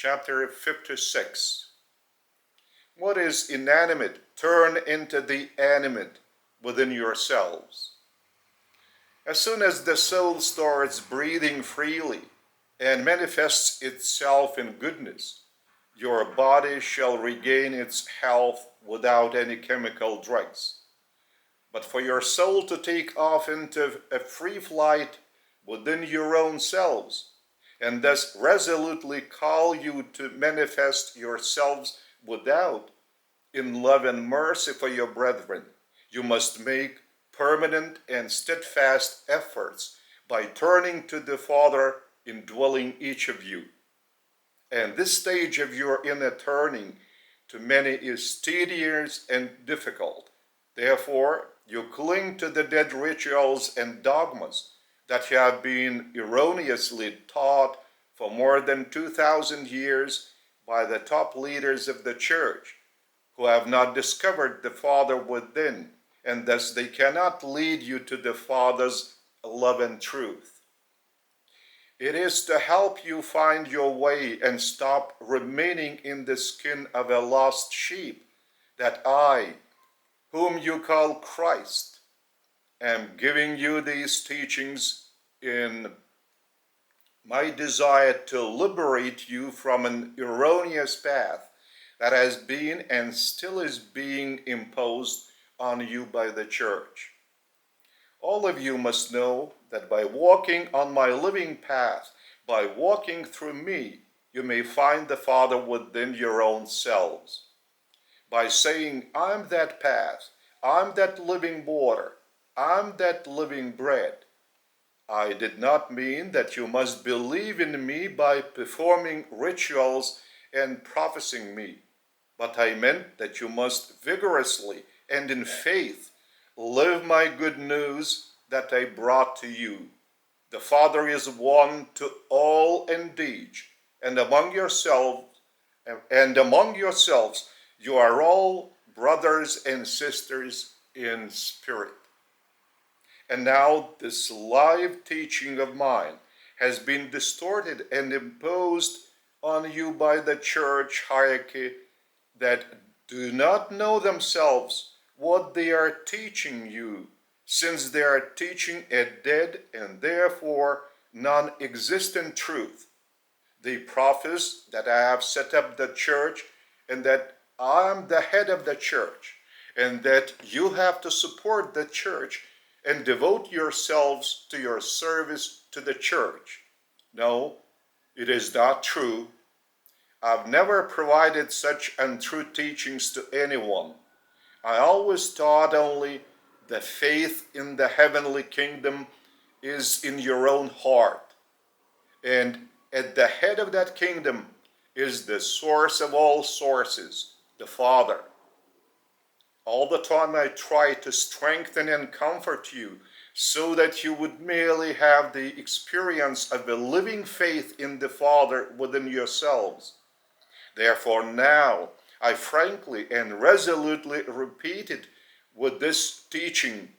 chapter 56. What is inanimate, turn into the animate within yourselves. As soon as the soul starts breathing freely and manifests itself in goodness, your body shall regain its health without any chemical drugs. But for your soul to take off into a free flight within your own selves, and thus resolutely call you to manifest yourselves without, in love and mercy for your brethren, you must make permanent and steadfast efforts by turning to the Father indwelling each of you. And this stage of your inner turning to many is tedious and difficult. Therefore, you cling to the dead rituals and dogmas that have been erroneously taught for more than 2,000 years by the top leaders of the church, who have not discovered the Father within, and thus they cannot lead you to the Father's love and truth. It is to help you find your way and stop remaining in the skin of a lost sheep that I, whom you call Christ, am giving you these teachings in my desire to liberate you from an erroneous path that has been and still is being imposed on you by the church. All of you must know that by walking on my living path, by walking through me, you may find the Father within your own selves. By saying, I'm that path, I'm that living water, I'm that living bread, I did not mean that you must believe in me by performing rituals and professing me, but I meant that you must vigorously and in faith live my good news that I brought to you. The Father is one to all indeed, and among yourselves you are all brothers and sisters in spirit. And now this live teaching of mine has been distorted and imposed on you by the church hierarchy that do not know themselves what they are teaching you, since they are teaching a dead and therefore non-existent truth. They profess that I have set up the church and that I am the head of the church, and that you have to support the church and devote yourselves to your service to the church. No, it is not true. I've never provided such untrue teachings to anyone. I always taught only the faith in the heavenly kingdom is in your own heart. And at the head of that kingdom is the source of all sources, the Father. All the time I try to strengthen and comfort you so that you would merely have the experience of a living faith in the Father within yourselves. Therefore now I frankly and resolutely repeat it with this teaching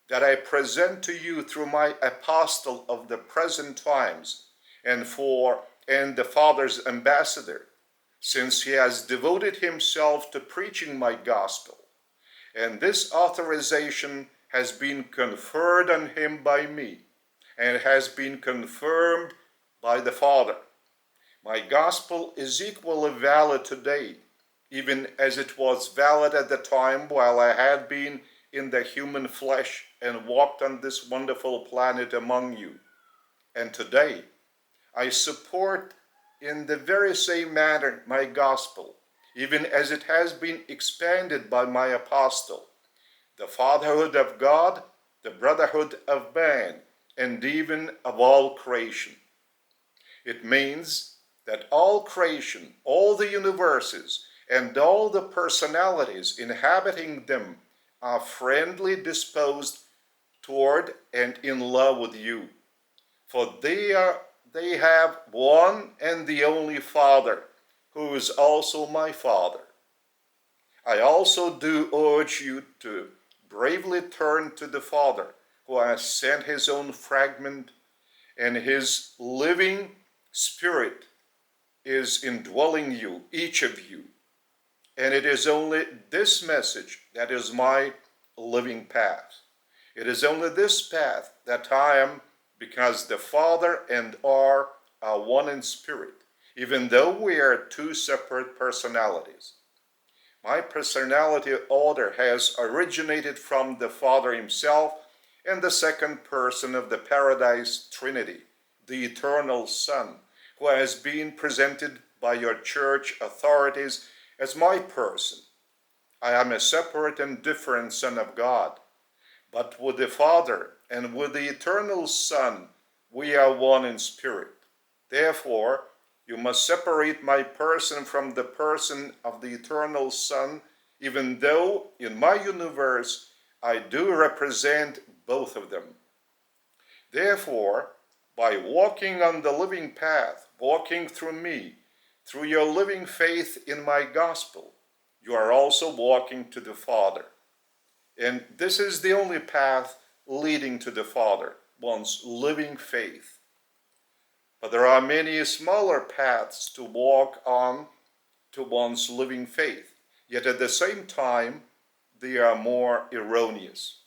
that I present to you through my apostle of the present times and the Father's ambassador, since he has devoted himself to preaching my gospel. And this authorization has been conferred on him by me, and has been confirmed by the Father. My gospel is equally valid today, even as it was valid at the time while I had been in the human flesh and walked on this wonderful planet among you. And today, I support in the very same manner my gospel, even as it has been expanded by my apostle, the fatherhood of God, the brotherhood of man, and even of all creation. It means that all creation, all the universes, and all the personalities inhabiting them are friendly disposed toward and in love with you. For they have one and the only Father, who is also my Father. I also do urge you to bravely turn to the Father, who has sent his own fragment and his living Spirit is indwelling you, each of you. And it is only this message that is my living path. It is only this path that I am, because the Father and are one in spirit, even though we are two separate personalities. My personality order has originated from the Father himself and the second person of the Paradise Trinity, the eternal Son, who has been presented by your church authorities as my person. I am a separate and different Son of God, but with the Father and with the eternal Son, we are one in spirit. Therefore, you must separate my person from the person of the eternal Son, even though in my universe I do represent both of them. Therefore, by walking on the living path, walking through me, through your living faith in my gospel, you are also walking to the Father. And this is the only path leading to the Father, one's living faith. But there are many smaller paths to walk on to one's living faith, yet at the same time, they are more erroneous.